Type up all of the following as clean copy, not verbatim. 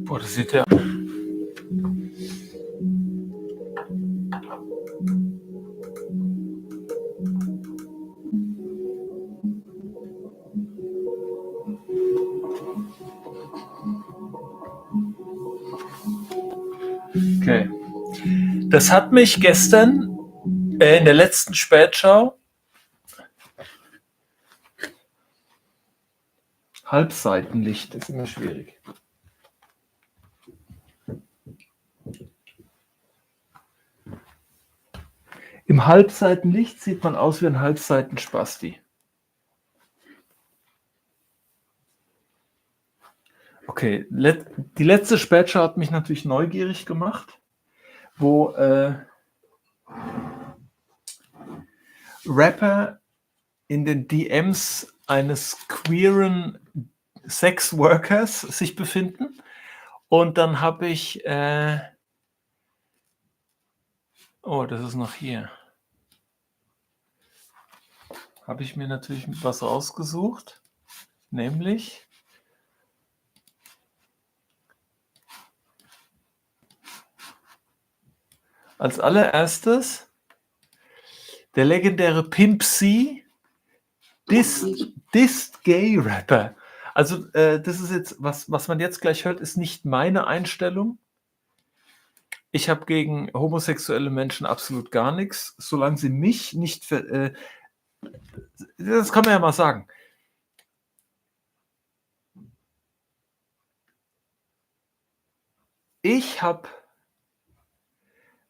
Boah, das sieht ja... Okay. Das hat mich gestern in der letzten Spätschau Halbseitenlicht, das ist immer schwierig. Im Halbseitenlicht sieht man aus wie ein Halbseitenspasti. Okay, die letzte Spätschau hat mich natürlich neugierig gemacht, wo Rapper in den DMs eines queeren Sexworkers sich befinden. Und dann habe ich... oh, das ist noch hier. habe ich mir natürlich was rausgesucht, nämlich als allererstes der legendäre Pimp C, Dissed Gay Rapper. Also das ist jetzt, was man jetzt gleich hört, ist nicht meine Einstellung. Ich habe gegen homosexuelle Menschen absolut gar nichts, solange sie mich nicht... das kann man ja mal sagen. Ich habe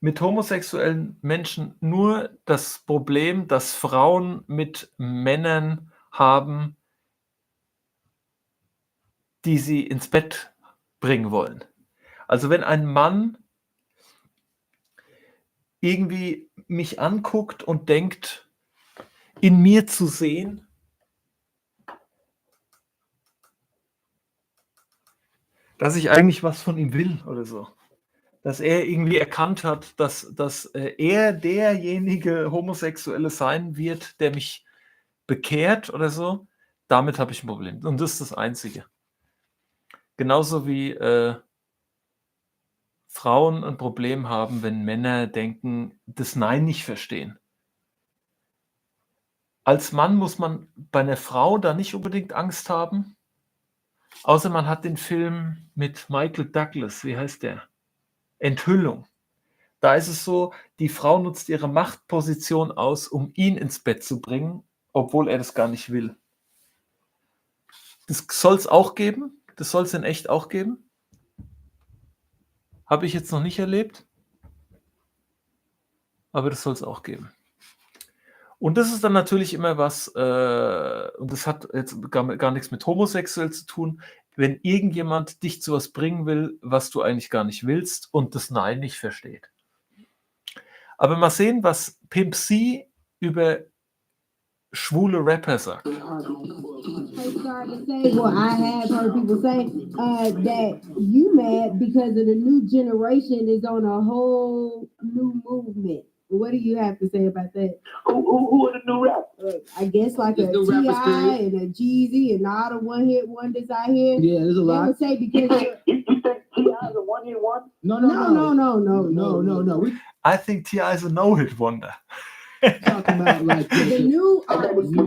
mit homosexuellen Menschen nur das Problem, dass Frauen mit Männern haben, die sie ins Bett bringen wollen. Also wenn ein Mann irgendwie mich anguckt und denkt, in mir zu sehen, dass ich eigentlich was von ihm will oder so. Dass er irgendwie erkannt hat, dass er derjenige Homosexuelle sein wird, der mich bekehrt oder so, damit habe ich ein Problem. Und das ist das Einzige. Genauso wie Frauen ein Problem haben, wenn Männer denken, das Nein nicht verstehen. Als Mann muss man bei einer Frau da nicht unbedingt Angst haben, außer man hat den Film mit Michael Douglas, wie heißt der? Enthüllung. Da ist es so, die Frau nutzt ihre Machtposition aus, um ihn ins Bett zu bringen, obwohl er das gar nicht will. Das soll es auch geben. Das soll es in echt auch geben. Habe ich jetzt noch nicht erlebt. Aber das soll es auch geben. Und das ist dann natürlich immer was, und das hat jetzt gar nichts mit homosexuell zu tun, wenn irgendjemand dich zu was bringen will, was du eigentlich gar nicht willst und das Nein nicht versteht. Aber mal sehen, was Pimp C über schwule Rapper sagt. They started to say, well, I have heard people say that you mad because of the new generation is on a whole new movement. What do you have to say about that? Who are the new rappers? I guess like a T.I. and a Jeezy and all the one-hit wonders out here. Yeah, there's a lot. They would say because You think T.I. is a one-hit wonder? No. I think T.I. is a no-hit wonder. Talking about like The new But artists, now,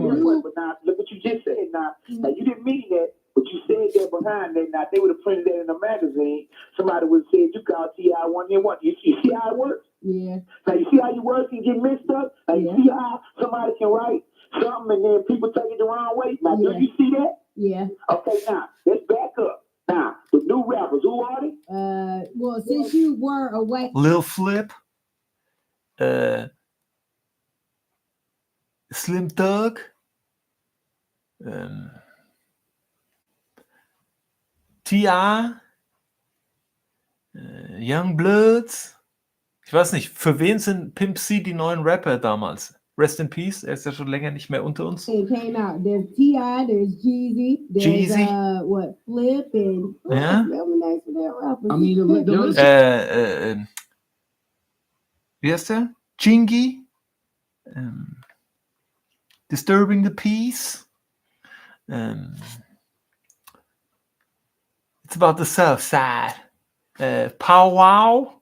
look what you just said. Now you didn't mean that, but you said that behind that. Now, if they would have printed that in a magazine, somebody would have said you called T.I. one-hit wonder. You see how it works? yeah. Now, you see how your words can get mixed up? Now, you see how somebody can write something and then people take it the wrong way? Now, do you see that? Yeah. Okay, now, let's back up. Now, the new rappers, who are they? Well, since you were away, Lil Flip, Slim Thug, T.I., Young Bloods. Ich weiß nicht, für wen sind Pimp C die neuen Rapper damals? Rest in Peace, er ist ja schon länger nicht mehr unter uns. it came out. There's T.I., there's Jeezy, there's Jeezy. Flip and Yeah. whatever the names of that rappers. I mean, the list. Wie heißt der? Chingy, Disturbing the Peace. It's about the South Side. Pow Wow,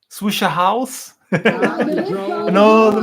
Swisher House, and all the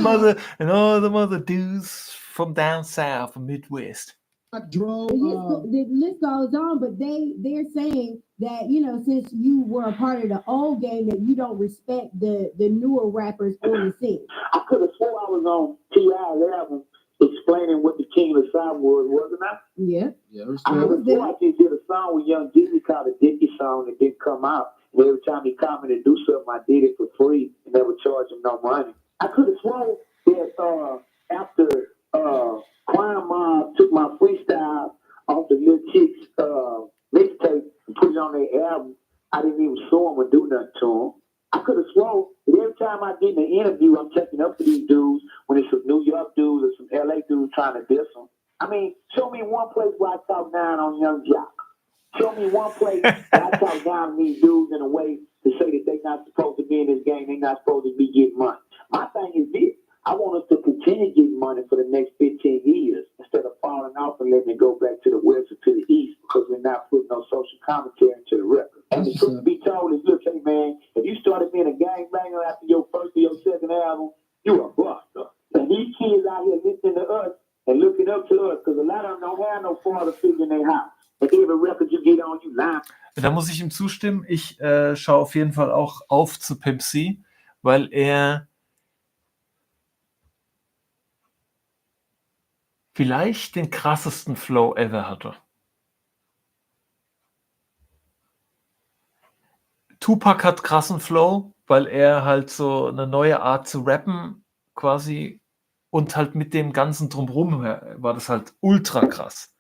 mother dudes from down south, from Midwest. The list goes on, but they're saying that, since you were a part of the old game, that you don't respect the newer rappers on the scene. I could have swore I was on T.I.'s album explaining what the King of the South was, wasn't I? Yeah. Yeah, I could have swore I just did a song with Young Jeezy called a Dickie song that didn't come out. And every time he called me to do something, I did it for free and never charged him no money. I could have sworn that after Crime Mob took my freestyle off the Lil Chicks mixtape and put it on their album, I didn't even sue him or do nothing to him. I could have sworn that every time I get in an interview, I'm checking up for these dudes when it's some New York dudes or some LA dudes trying to diss them. I mean, show me one place where I talk down on Young Jock. Show me one place where I talk down on these dudes in a way to say that they're not supposed to be in this game, they're not supposed to be getting money. My thing is this. I want us to continue getting money for the next 15 years instead of falling off and letting it go back to the west or to the east because we're not putting no social commentary into the record. And the truth be told is, look, hey man, if you started being a gangbanger after your first or your second album, you a buster. And these kids out here listening to us and looking up to us because a lot of them don't have no father figure in their house. And every record you get on, you lie. Da muss ich ihm zustimmen. Ich schaue auf jeden Fall auch auf zu Pimp C, weil er vielleicht den krassesten Flow ever hatte. Tupac hat krassen Flow, weil er halt so eine neue Art zu rappen quasi und halt mit dem ganzen Drumherum war das halt ultra krass.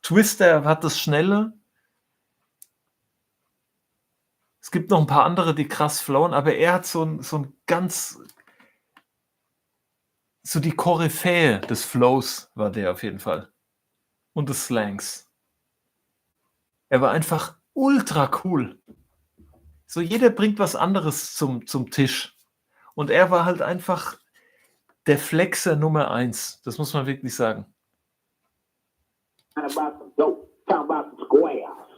Twister hat das Schnelle. Es gibt noch ein paar andere, die krass flowen, aber er hat so ein ganz, so die Koryphäe des Flows war der auf jeden Fall. Und des Slangs. Er war einfach ultra cool. So jeder bringt was anderes zum Tisch. Und er war halt einfach der Flexer Nummer 1. Das muss man wirklich sagen. About some dope, talking about some squares.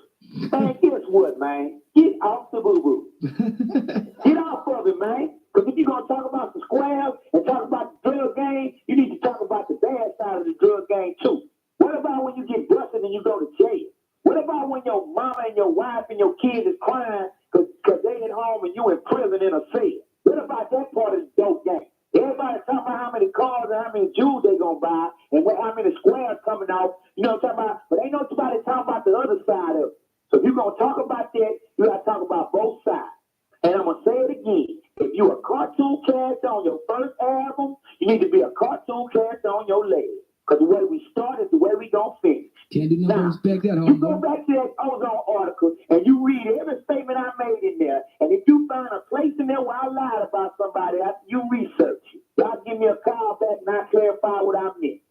Man, guess what, man? Get off the boo-boo. Get off of it, man. Because if you're going to talk about the squares and talk about the drug game, you need to talk about the bad side of the drug game, too. What about when you get busted and you go to jail? What about when your mama and your wife and your kids is crying because they at home and you in prison in a cell? What about that part of the dope game? Everybody talking about how many cars and how many jewels they gonna buy and how many squares coming out. You know what I'm talking about? But ain't nobody talking about the other side of it. So if you're gonna talk about that, you gotta talk about both sides. And I'm gonna say it again. If you a cartoon character on your first album, you need to be a cartoon character on your latest. Because the way we start is the way we gonna finish. Can't do nothing Now, respect that, you go homeboy. back to that Ozone article and you read every statement I made in there. And if you find a place in there where I lied about somebody, you research it. Y'all give me a call back and I clarify what I meant.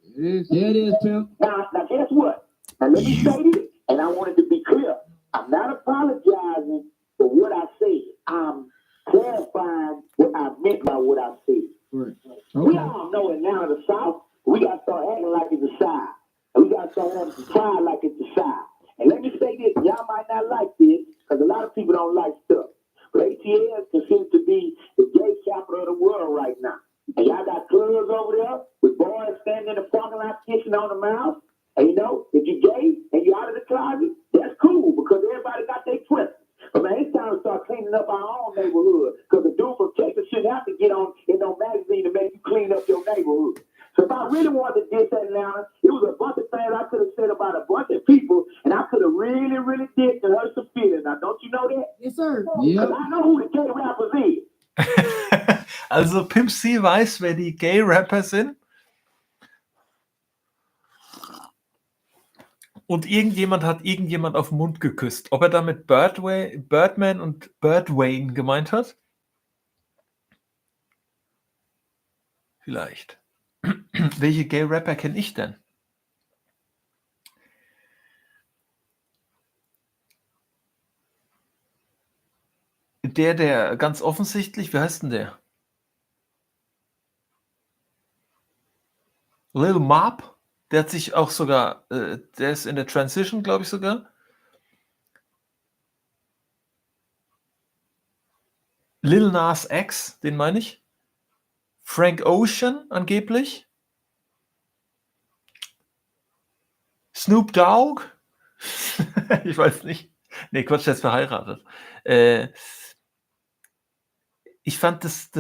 There it is, pimp. Now guess what? Now let me say this, and I wanted to be clear. I'm not apologizing for what I said. I'm clarifying what I meant by what I said. Right. We Okay. all know it now in the South. We got to start acting like it's a side. And we got to start acting pride like it's a side. And let me say this, y'all might not like this, because a lot of people don't like stuff. But ATL is considered to be the gay capital of the world right now. And y'all got clubs over there with boys standing in the parking lot kissing on the mouth. And you know, if you're gay and you're out of the closet, that's cool because everybody got their preference. But man, it's time to start cleaning up our own neighborhood because the dude from Texas shouldn't have to get on in no magazine to make you clean up your neighborhood. So if I really wanted to diss Atlanta, it was a bunch of things I could have said about a bunch of people, and I could have really, really dissed and hurt some feelings. Now, don't you know that? Yes, sir. Yep. Because I know who the gay rappers is. Also Pimp C weiß, wer die Gay-Rapper sind. Und irgendjemand hat irgendjemand auf den Mund geküsst. Ob er damit Birdman und Birdwayne gemeint hat? Vielleicht. Welche Gay-Rapper kenne ich denn? Der ganz offensichtlich, wie heißt denn der? Lil Mob? Der hat sich auch sogar, der ist in der Transition, glaube ich sogar. Lil Nas X, den meine ich. Frank Ocean angeblich. Snoop Dogg. Ich weiß nicht. Nee, Quatsch, der ist verheiratet. Ich fand das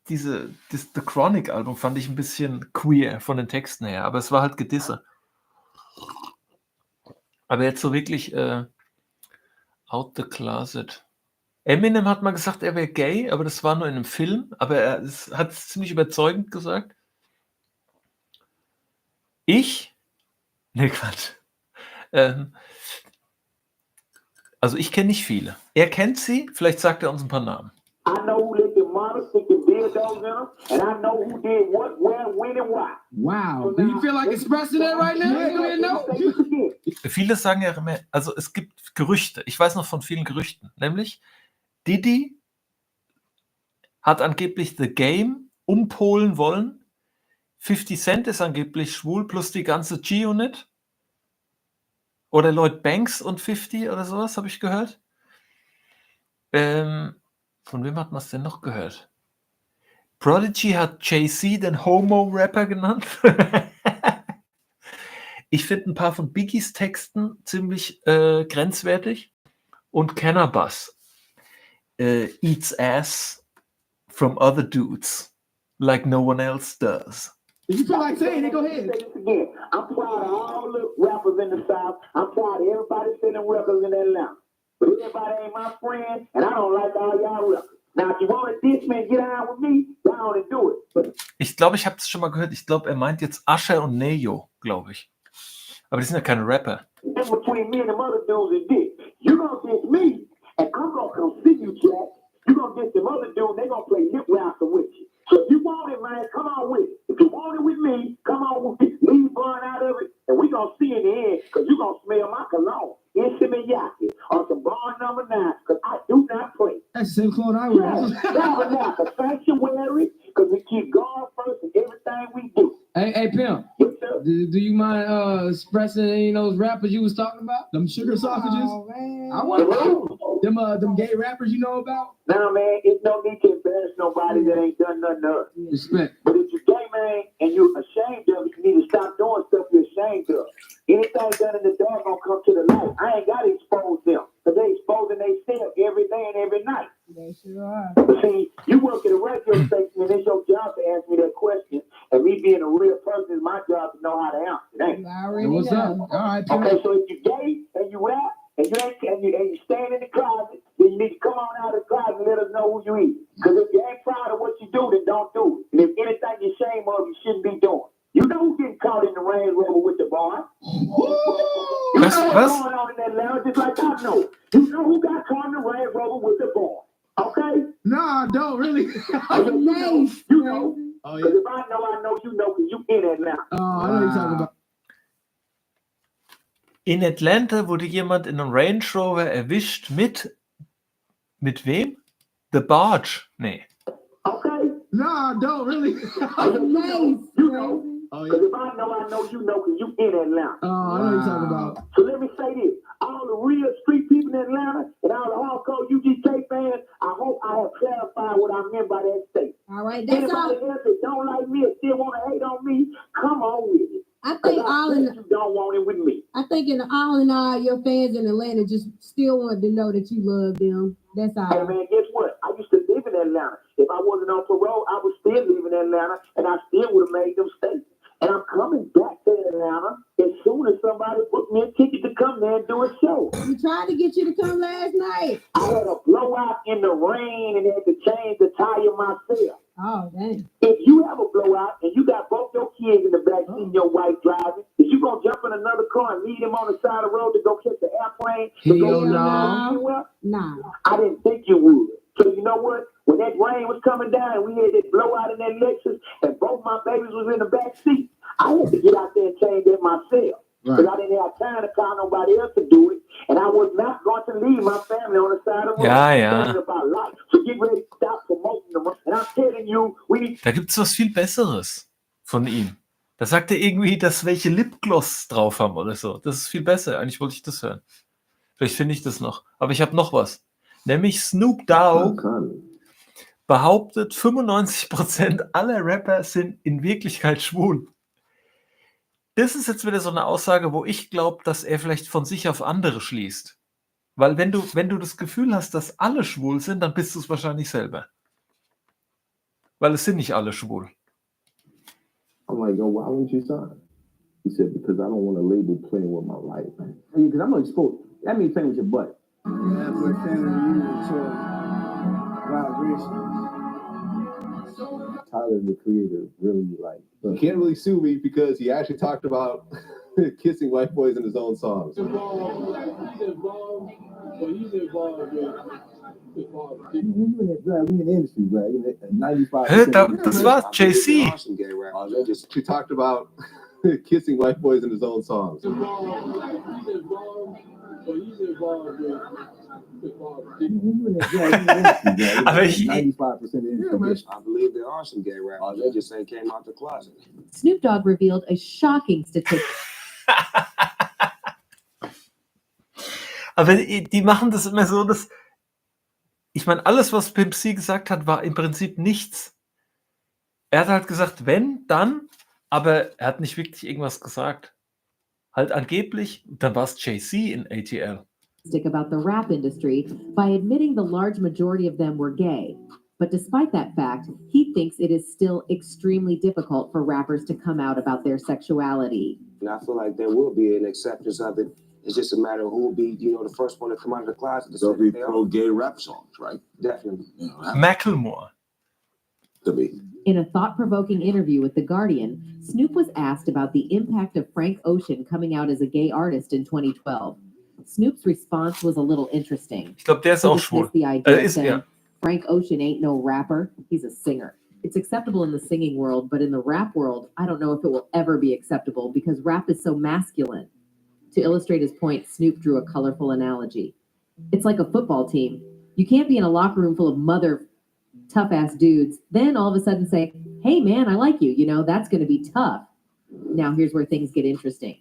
The Chronic Album fand ich ein bisschen queer von den Texten her, aber es war halt Gedisse. Aber jetzt so wirklich out the closet. Eminem hat mal gesagt, er wäre gay, aber das war nur in einem Film, aber er hat es ziemlich überzeugend gesagt. Ich? Nee, Quatsch. Also ich kenne nicht viele. Er kennt sie, vielleicht sagt er uns ein paar Namen. I know who let the models stick the beard dogs in them, and I know who did what, where, when, and why. Wow. Do you feel like expressing that right now? You didn't know? Viele sagen ja immer, also es gibt Gerüchte. Ich weiß noch von vielen Gerüchten. Nämlich, Diddy hat angeblich The Game umpolen wollen. 50 Cent ist angeblich schwul, plus die ganze G-Unit. Oder Lloyd Banks und 50 oder sowas, habe ich gehört. Von wem hat man es denn noch gehört? Prodigy hat Jay-Z den Homo-Rapper genannt. Ich finde ein paar von Biggies Texten ziemlich grenzwertig. Und Cannabis eats ass from other dudes like no one else does. If you feel like saying it, go ahead. Say this again. I'm proud of all the rappers in the South. I'm proud of everybody selling records in Atlanta. But everybody ain't my friend, and I don't like all y'all records. Now, if you want to diss me and get on with me, go on and do it. But Ich glaube, ich habe es schon mal gehört. Ich glaube, er meint jetzt Usher und Neo, glaube ich. Aber die sind ja keine Rapper. that's between me and them other dudes is this. You gonna diss me, and I'm gonna come see you, Jack. You gonna diss them other dudes, they gonna play lip rapping with you. So if you want it, man, come on with it. If you want it with me, come on with me. Leave Bun out of it, and we gonna see in the end, because you gonna smell my cologne. Intimidate on some bar number 9, because I do not play. That's the same clone I wear. Yeah, the sanctuary, because we keep God first in everything we do. Hey, Pimp. Yes, sir. Do you mind expressing any of those rappers you was talking about? Them sugar sausages? Oh, man. I want them gay rappers you know about? Nah, man, it's no need to embarrass nobody that ain't done nothing to us. Respect. But if you're gay, man, and you're ashamed of it, you need to stop doing stuff you're ashamed of. Anything done in the dark gonna come to the light. I ain't gotta expose them, because they exposing themselves every day and every night. They sure are. But see, you work at a radio station, and it's your job to ask me that question. And me being a real person, it's my job to know how to answer it, ain't You it? already What's up? know. All right, Pimp. Okay, so if you're gay and you rap and you stand in the closet, then you need to come on out of the closet and let us know who you is. Because if you ain't proud of what you do, then don't do it. And if anything you're ashamed of, you shouldn't be doing. You know who's getting caught in the Range Rover with the bar. You know what's going on in Atlanta, just like I know. You know who got caught in the Range Rover with the bar. Okay? No, I don't really. Nice. You know. Oh, Because yeah. if I know, you know, because you in Atlanta. Oh, I know you're talking about. In Atlanta wurde jemand in einem Range Rover erwischt mit wem? The Barge? Nee. Okay? No, I don't really. Nice. You know. Oh, Because yeah. if I know, you know, because you in Atlanta. Oh, I know you're talking about. So let me say this. All the real street people in Atlanta and all the hardcore UGK fans, I hope I have clarified what I meant by that statement. All right. That's Anybody all. else that don't like me or still want to hate on me, come on with it. I 'Cause think I all bet in you don't want it with me. I think in all, your fans in Atlanta just still want to know that you love them. That's Hey all. man, guess what? I used to live in Atlanta. If I wasn't on parole, I would still live in Atlanta and I still would have made them stay. And I'm coming back to Atlanta as soon as somebody booked me a ticket to come there and do a show. We tried to get you to come last night. I had a blowout in the rain and had to change the tire myself. Oh, dang. If you have a blowout and you got both your kids in the back seat and your wife driving, is you gonna jump in another car and leave them on the side of the road to go catch the airplane? To go Hell no. anywhere? Nah. I didn't think you would. So you know what? When that rain was coming down and we had that blowout in that Lexus and both my babies was in the back seat, I had to get out there and change that myself. Because I didn't have time to call nobody else to do it. And I was not going to leave my family on the side of the road. Ja. Thinking about life. So get ready to stop promoting them. And I'm telling you, we need. Da gibt es was viel Besseres von ihm. Da sagt er irgendwie, dass welche Lipgloss drauf haben oder so. Das ist viel besser. Eigentlich wollte ich das hören. Vielleicht finde ich das noch. Aber ich habe noch was. Nämlich Snoop Dogg behauptet, 95% aller Rapper sind in Wirklichkeit schwul. Das ist jetzt wieder so eine Aussage, wo ich glaube, dass er vielleicht von sich auf andere schließt. Weil wenn du das Gefühl hast, dass alle schwul sind, dann bist du es wahrscheinlich selber. Weil es sind nicht alle schwul. I'm like, yo, why wouldn't you sign? He said, because I don't want a label playing with my life. Because I'm going to expose. That means playing with your butt. Yeah, but family unit to vibrations. Tyler, the creator, really like. You can't really sue me because he actually talked about kissing white boys in his own songs. He's involved with We in the industry, right? 95. Das war Jay-Z. She talked about kissing white boys in his own songs. Aber ich, 95% in I believe there are some gay rappers. They just ain't came out the closet. Snoop Dogg revealed a shocking statistic. aber die machen das immer so, dass ich meine, alles, was Pimp C gesagt hat, war im Prinzip nichts. Er hat halt gesagt, wenn, dann, aber er hat nicht wirklich irgendwas gesagt. Halt angeblich, dann war es Jay-Z in ATL. About the rap industry by admitting the large majority of them were gay. But despite that fact, he thinks it is still extremely difficult for rappers to come out about their sexuality. And I feel like there will be an acceptance of it. It's just a matter of who will be, the first one to come out of the closet. There'll be pro-gay rap songs, right? Definitely. Macklemore. To be. In a thought-provoking interview with The Guardian, Snoop was asked about the impact of Frank Ocean coming out as a gay artist in 2012. Snoop's response was a little interesting. Ich glaube, der ist auch schwul. The idea Ist saying, er. Frank Ocean ain't no rapper, he's a singer. It's acceptable in the singing world, but in the rap world, I don't know if it will ever be acceptable because rap is so masculine. To illustrate his point, Snoop drew a colorful analogy. It's like a football team. You can't be in a locker room full of mother tough-ass dudes, then all of a sudden say, hey man, I like you, that's going to be tough. Now here's where things get interesting.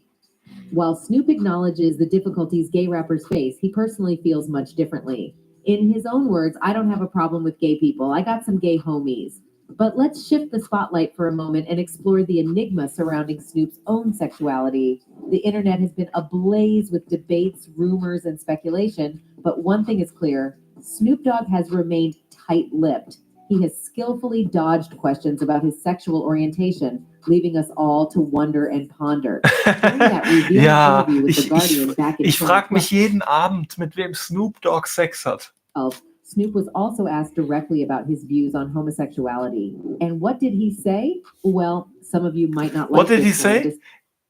While Snoop acknowledges the difficulties gay rappers face, he personally feels much differently. In his own words, I don't have a problem with gay people. I got some gay homies. But let's shift the spotlight for a moment and explore the enigma surrounding Snoop's own sexuality. The internet has been ablaze with debates, rumors, and speculation, but one thing is clear. Snoop Dogg has remained tight-lipped. He has skillfully dodged questions about his sexual orientation, leaving us all to wonder and ponder. During that revealing Ja, interview with The Guardian back in ich frage 2012, mich jeden Abend, mit wem Snoop Dogg Sex hat. Snoop was also asked directly about his views on homosexuality. And what did he say? Well, some of you might not like What did he this one, say?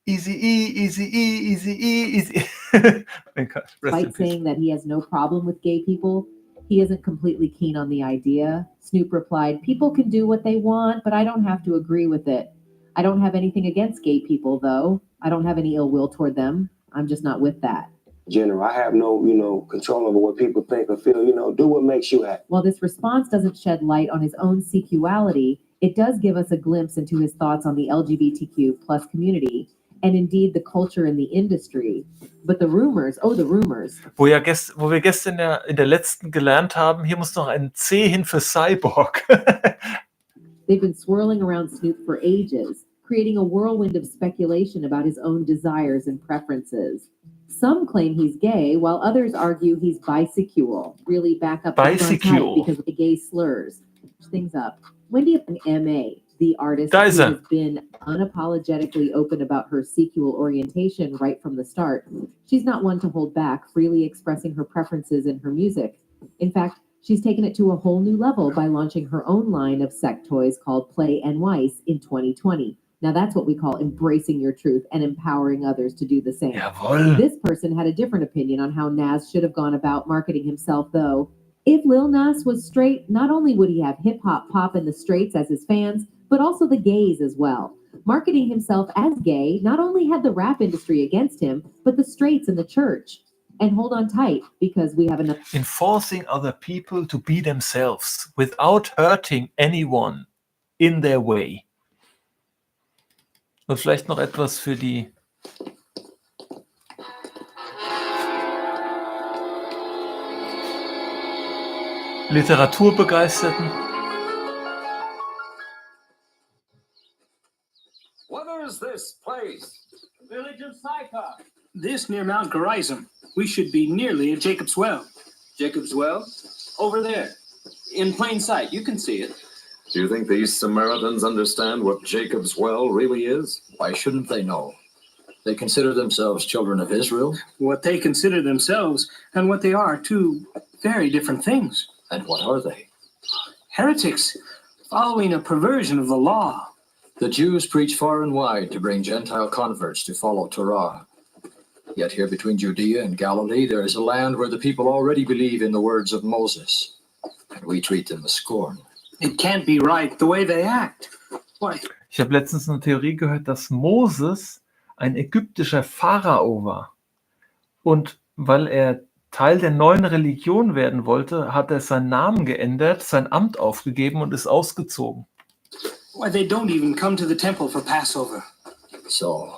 Easy-E, Easy-E, Easy-E, Easy. Thank God. Rest in despite peace. saying that he has no problem with gay people. He isn't completely keen on the idea. Snoop replied, people can do what they want, but I don't have to agree with it. I don't have anything against gay people, though. I don't have any ill will toward them. I'm just not with that. General, I have no, control over what people think or feel. Do what makes you happy. While this response doesn't shed light on his own sexuality, it does give us a glimpse into his thoughts on the LGBTQ plus community and indeed the culture in the industry. But the rumors. Wo wir gestern in der letzten gelernt haben, hier muss noch ein C hin für Cyborg. They've been swirling around Snoop for ages, creating a whirlwind of speculation about his own desires and preferences. Some claim he's gay, while others argue he's bisexual. Really back up the front Bisexual. because of the gay slurs. Things up. Wendy M.A., the artist Da who ist er. has been unapologetically open about her sexual orientation right from the start. She's not one to hold back, freely expressing her preferences in her music. In fact, she's taken it to a whole new level by launching her own line of sex toys called Play and Weiss in 2020. Now that's what we call embracing your truth and empowering others to do the same. Jawohl. This person had a different opinion on how Nas should have gone about marketing himself, though. If Lil Nas was straight, not only would he have hip-hop pop in the straights as his fans, but also the gays as well. Marketing himself as gay not only had the rap industry against him, but the straights and the church. And hold on tight, because we have enough. Enforcing other people to be themselves without hurting anyone in their way. Und vielleicht noch etwas für die Literaturbegeisterten. What is this place? Village of Sycar. This near Mount Gerizim. We should be nearly at Jacob's Well. Jacob's Well? Over there. In plain sight. You can see it. Do you think these Samaritans understand what Jacob's Well really is? Why shouldn't they know? They consider themselves children of Israel. What they consider themselves and what they are two very different things. And what are they? Heretics, following a perversion of the law. The Jews preach far and wide to bring Gentile converts to follow Torah. Yet here between Judea and Galilee, there is a land where the people already believe in the words of Moses, and we treat them with scorn. It can't be right the way they act. Why? Ich habe letztens eine Theorie gehört, dass Moses ein ägyptischer Pharao war. Und weil er Teil der neuen Religion werden wollte, hat er seinen Namen geändert, sein Amt aufgegeben und ist ausgezogen. Why, they don't even come to the temple for Passover. So,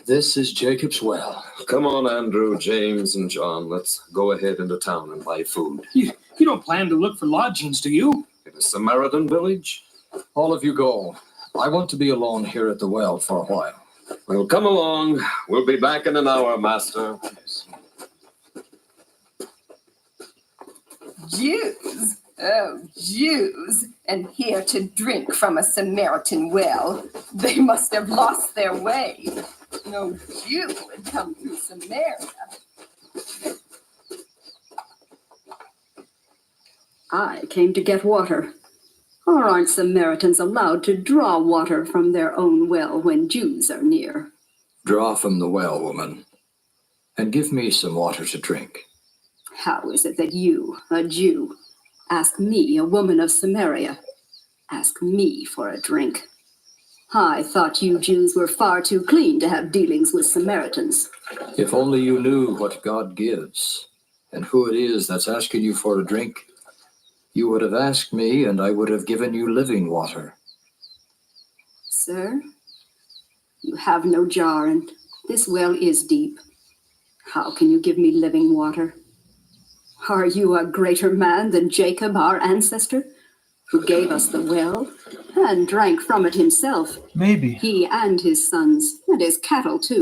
this is Jacob's well. Come on, Andrew, James, and John. Let's go ahead into town and buy food. You don't plan to look for lodgings, do you? In a Samaritan village? All of you go. I want to be alone here at the well for a while. Well, come along. We'll be back in an hour, Master. Jews, oh, Jews, and here to drink from a Samaritan well. They must have lost their way. No Jew would come through Samaria. I came to get water. Or aren't Samaritans allowed to draw water from their own well when Jews are near? Draw from the well, woman, and give me some water to drink. How is it that you, a Jew, ask me, a woman of Samaria, ask me for a drink? I thought you Jews were far too clean to have dealings with Samaritans. If only you knew what God gives and who it is that's asking you for a drink, you would have asked me and I would have given you living water. Sir, you have no jar and this well is deep. How can you give me living water? Are you a greater man than Jacob, our ancestor, who gave us the well and drank from it himself? Maybe. He and his sons, and his cattle too.